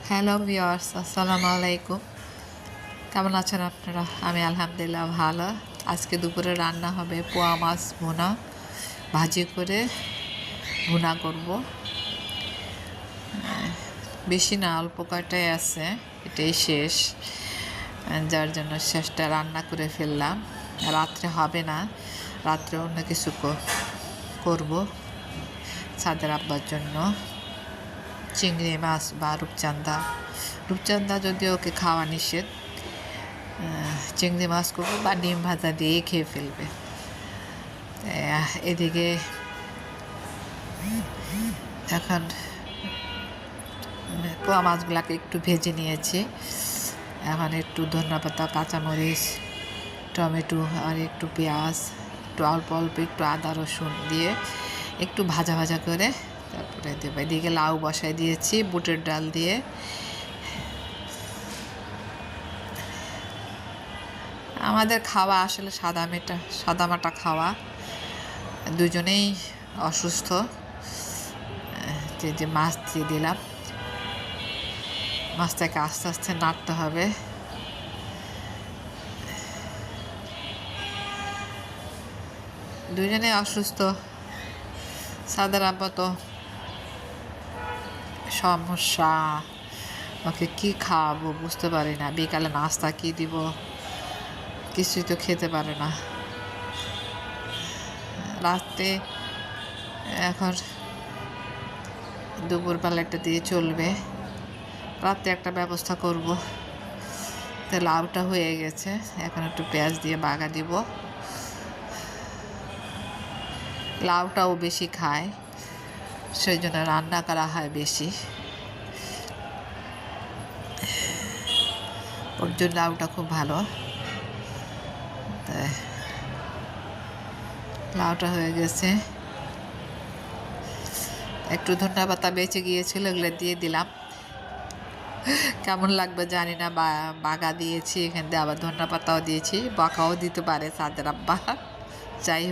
Hello viewers, আসসালামু আলাইকুম। কেমন আছেন আপনারা? আমি আলহামদুলিল্লাহ ভালো। আজকে দুপুরে রান্না হবে পোয়া মাছ ভুনা, ভাজি করে ভুনা করব। বেশি না, অল্প কয়টাই আছে, এটাই শেষ। যার জন্য শেষটা রান্না করে ফেললাম। রাত্রে হবে না, রাত্রে অন্য কিছু করব সাদের আব্বার জন্য। চিংড়ি মাছ বা রূপচাঁদা যদিও ওকে খাওয়া নিষেধ। চিংড়ি মাছ করবো বা ডিম ভাজা দিয়ে খেয়ে ফেলবে। এদিকে এখন পোয়া মাছগুলাকে একটু ভেজে নিয়েছি। এখন একটু ধনেপাতা, কাঁচামরিচ, টমেটো আর একটু পেঁয়াজ, একটু অল্প অল্প একটু আদা রসুন দিয়ে একটু ভাজা ভাজা করে তারপরে দেবো। এদিকে লাউ বসাই দিয়েছি বুটের ডাল দিয়ে। আমাদের খাওয়া আসলে সাদামাটা খাওয়া। দুজনেই অসুস্থ। যে মাছ দিয়ে দিলাম, মাছটাকে আস্তে আস্তে নাড়তে হবে। দুজনেই অসুস্থ। সাদার আব্বা তো সমস্যা, ওকে কী খাওয়াবো বুঝতে পারি না। বিকালে নাস্তা কী দিব, কিছুই তো খেতে পারে না। রাতে এখন দুপুরবেলাটা দিয়ে চলবে, রাতে একটা ব্যবস্থা করব। তো লাউটা হয়ে গেছে, এখন একটু পেঁয়াজ দিয়ে বাগা দিব। লাউটাও বেশি খায়, সেই জন্য রান্না করা হয় বেশি। ওর জন্য লাউটা খুব ভালো। তাই লাউটা হয়ে গেছে, একটু ধনেপাতা বেঁচে গিয়েছিল, এগুলো দিয়ে দিলাম। কেমন লাগবে জানি না, বাগা দিয়েছি, এখান দিয়ে আবার ধনেপাতাও দিয়েছি। বাঁকাও দিতে পারে সাদের আব্বা, যাই হোক।